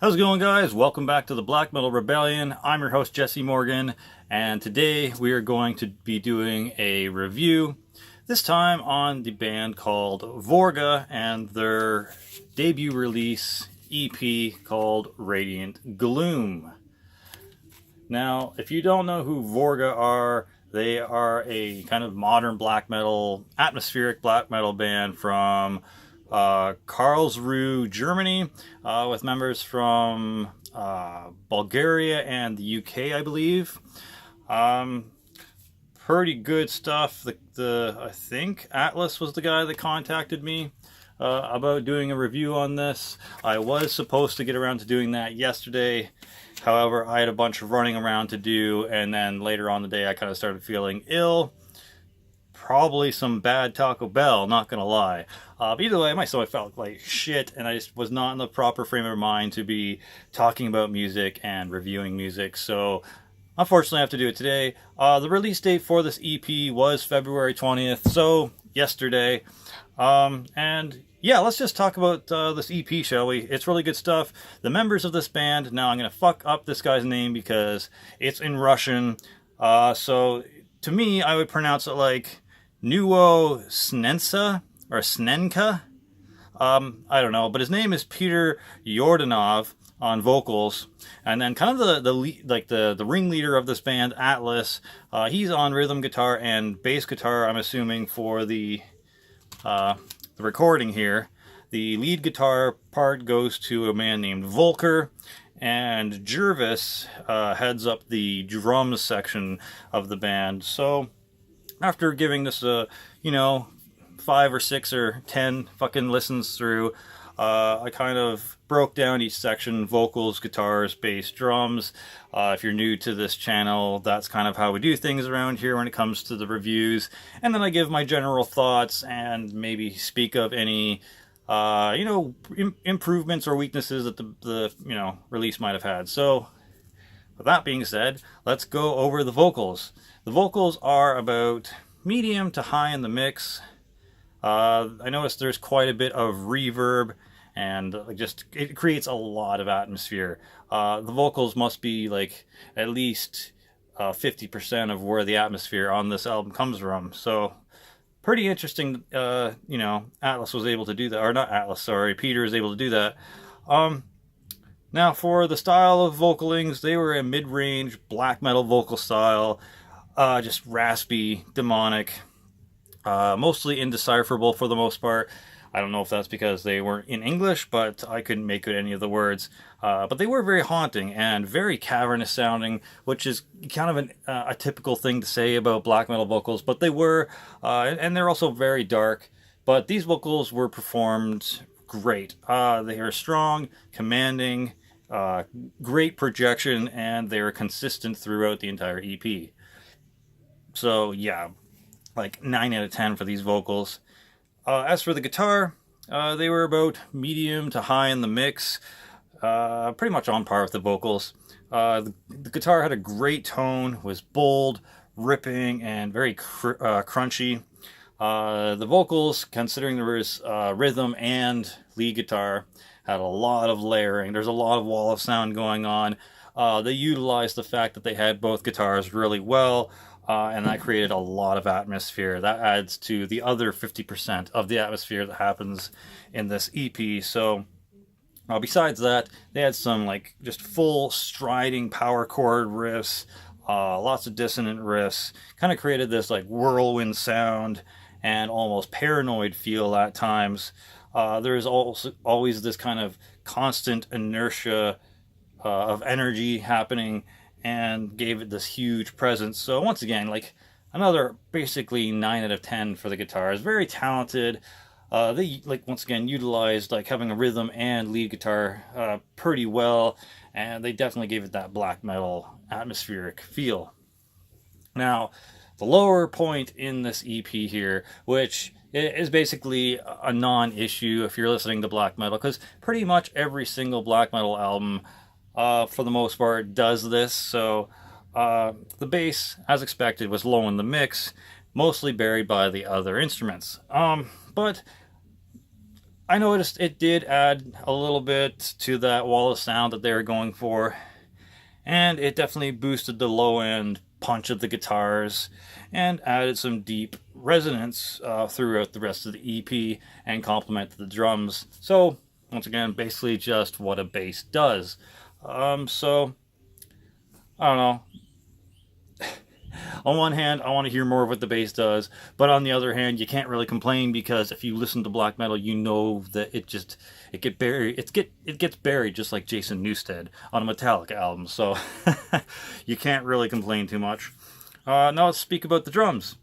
How's it going, guys? Welcome back to the Black Metal Rebellion. I'm your host, Jesse Morgan, and today we are going to be doing a review, this time on the band called Vorga and their debut release EP called Radiant Gloom. Now, if you don't know who Vorga are, they are a kind of modern black metal, atmospheric black metal band from Karlsruhe, Germany, with members from Bulgaria and the UK, I believe. Pretty good stuff. I think Atlas was the guy that contacted me about doing a review on this. I was supposed to get around to doing that yesterday. However, I had a bunch of running around to do, and then later on the day I kind of started feeling ill. Probably some bad Taco Bell, not gonna lie. But either way, my stomach felt like shit, and I just was not in the proper frame of mind to be talking about music and reviewing music. So, unfortunately, I have to do it today. The release date for this EP was February 20th, so yesterday. And yeah, let's just talk about this EP, shall we? It's really good stuff. The members of this band, now I'm going to fuck up this guy's name because it's in Russian. So to me, I would pronounce it like Nuo Snensa or Snenka. I don't know, but his name is Peter Yordanov on vocals, and then kind of the ringleader of this band, Atlas. He's on rhythm guitar and bass guitar, I'm assuming, for the recording here. The lead guitar part goes to a man named Volker, and Jervis heads up the drums section of the band. So after giving this a 5 or 6 or 10 fucking listens through, I kind of broke down each section: vocals, guitars, bass, drums. If you're new to this channel, that's kind of how we do things around here when it comes to the reviews. And then I give my general thoughts and maybe speak of any improvements or weaknesses that the release might have had. So with that being said, let's go over the vocals. The vocals are about medium to high in the mix. I noticed there's quite a bit of reverb, and it creates a lot of atmosphere. The vocals must be like at least 50% of where the atmosphere on this album comes from. So pretty interesting. Atlas was able to do that, or not Atlas, sorry, Peter is able to do that. Now for the style of vocalings, they were a mid-range black metal vocal style, just raspy, demonic. Mostly indecipherable for the most part. I don't know if that's because they weren't in English, but I couldn't make out any of the words. But they were very haunting and very cavernous sounding, which is kind of a typical thing to say about black metal vocals. But they were, and they're also very dark. But these vocals were performed great. They are strong, commanding, great projection, and they were consistent throughout the entire EP. So yeah, like 9 out of 10 for these vocals. As for the guitar, they were about medium to high in the mix, pretty much on par with the vocals. The guitar had a great tone, was bold, ripping, and very crunchy. The vocals, considering there was rhythm and lead guitar, had a lot of layering. There's a lot of wall of sound going on. They utilized the fact that they had both guitars really well, and that created a lot of atmosphere. That adds to the other 50% of the atmosphere that happens in this EP. So besides that, they had some just full striding power chord riffs, lots of dissonant riffs, kind of created this whirlwind sound and almost paranoid feel at times. There's also always this kind of constant inertia of energy happening, and gave it this huge presence. So once again, another basically 9 out of 10 for the guitars. Very talented. They once again utilized having a rhythm and lead guitar pretty well, and they definitely gave it that black metal atmospheric feel. Now, the lower point in this EP here, which is basically a non-issue if you're listening to black metal, because pretty much every single black metal album for the most part does this. So the bass, as expected, was low in the mix, mostly buried by the other instruments. But I noticed it did add a little bit to that wall of sound that they were going for, and it definitely boosted the low end punch of the guitars and added some deep resonance throughout the rest of the EP and complemented the drums. So, once again, basically just what a bass does. So, I don't know. On one hand, I want to hear more of what the bass does, but on the other hand, you can't really complain because if you listen to black metal, you know that it gets buried just like Jason Newsted on a Metallica album. So you can't really complain too much. Now let's speak about the drums.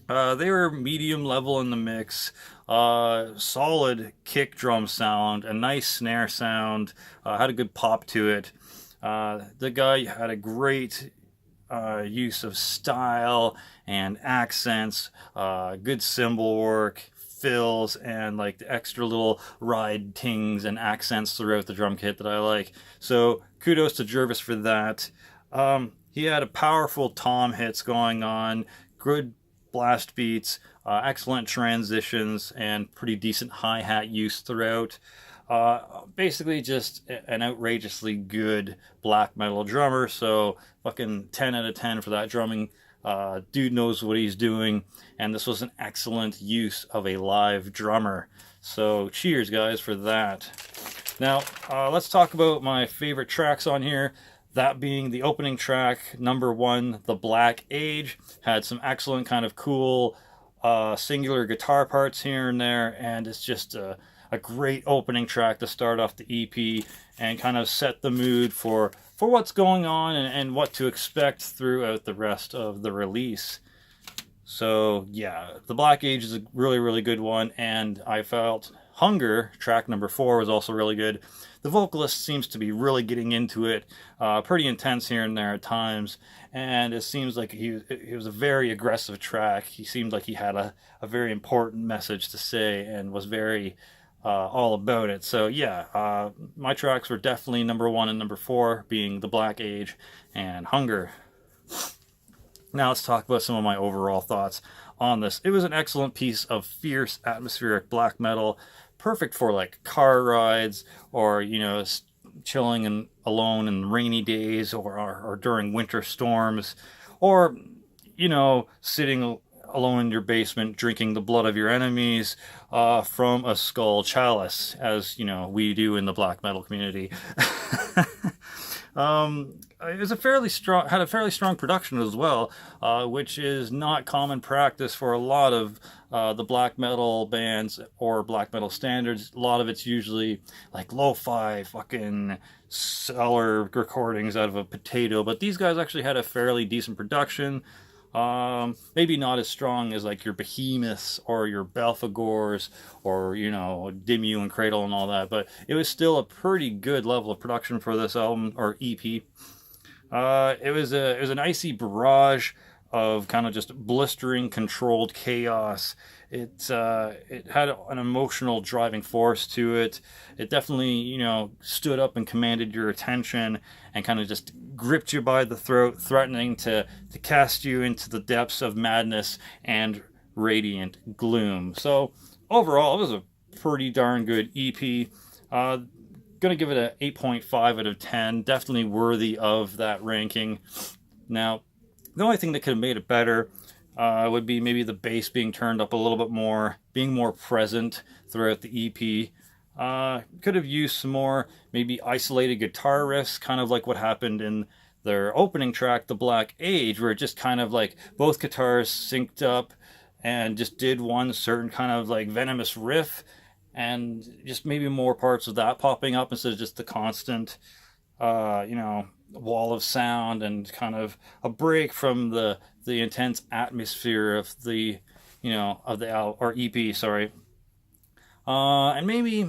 They were medium level in the mix, solid kick drum sound, a nice snare sound, had a good pop to it. The guy had a great use of style and accents, good cymbal work, fills, and like the extra little ride tings and accents throughout the drum kit that I like. So kudos to Jervis for that. He had a powerful tom hits going on, good blast beats, excellent transitions, and pretty decent hi-hat use throughout. Basically just an outrageously good black metal drummer, so fucking 10 out of 10 for that drumming. Dude knows what he's doing, and this was an excellent use of a live drummer. So cheers, guys, for that. Now, let's talk about my favorite tracks on here. That being the opening track, number 1, The Black Age. Had some excellent kind of cool singular guitar parts here and there, and it's just a great opening track to start off the EP and kind of set the mood for what's going on and what to expect throughout the rest of the release. So yeah, The Black Age is a really, really good one, and I felt Hunger, track number 4, was also really good. The vocalist seems to be really getting into it, pretty intense here and there at times, and it seems like it was a very aggressive track. He seemed like he had a very important message to say and was very all about it. So yeah, my tracks were definitely number 1 and number 4, being The Black Age and Hunger. Now let's talk about some of my overall thoughts on this. It was an excellent piece of fierce atmospheric black metal, perfect for like car rides or, you know, chilling and alone in rainy days or during winter storms, or, you know, sitting alone in your basement drinking the blood of your enemies from a skull chalice, as you know we do in the black metal community. It was had a fairly strong production as well, which is not common practice for a lot of the black metal bands or black metal standards. A lot of it's usually like lo-fi fucking cellar recordings out of a potato, but these guys actually had a fairly decent production. Maybe not as strong as like your Behemoths or your Belphegors or, you know, Dimmu and Cradle and all that, but it was still a pretty good level of production for this album or EP. It was an icy barrage of kind of just blistering controlled chaos. It had an emotional driving force to it. It definitely, you know, stood up and commanded your attention and kind of just gripped you by the throat, threatening to cast you into the depths of madness and radiant gloom. So overall, it was a pretty darn good EP. Gonna give it an 8.5 out of 10. Definitely worthy of that ranking. Now, the only thing that could have made it better would be maybe the bass being turned up a little bit more, being more present throughout the EP. Could have used some more maybe isolated guitar riffs, kind of like what happened in their opening track, The Black Age, where it just kind of like both guitars synced up and just did one certain kind of like venomous riff, and just maybe more parts of that popping up instead of just the constant, you know, wall of sound and kind of a break from the intense atmosphere of the, you know, of the or EP, sorry. And maybe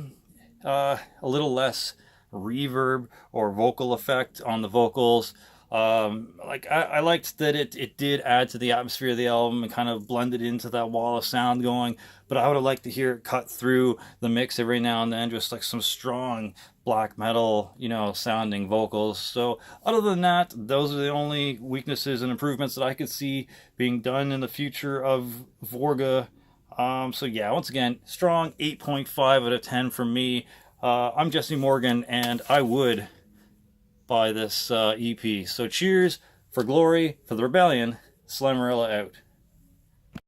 a little less reverb or vocal effect on the vocals. Like I liked that it did add to the atmosphere of the album and kind of blended into that wall of sound going, but I would have liked to hear it cut through the mix every now and then, just like some strong black metal, you know, sounding vocals. So other than that, those are the only weaknesses and improvements that I could see being done in the future of Vorga. So yeah, once again, strong 8.5 out of 10 from me. I'm Jesse Morgan, and I would buy this EP. So cheers for glory, for the rebellion. Slimerilla out.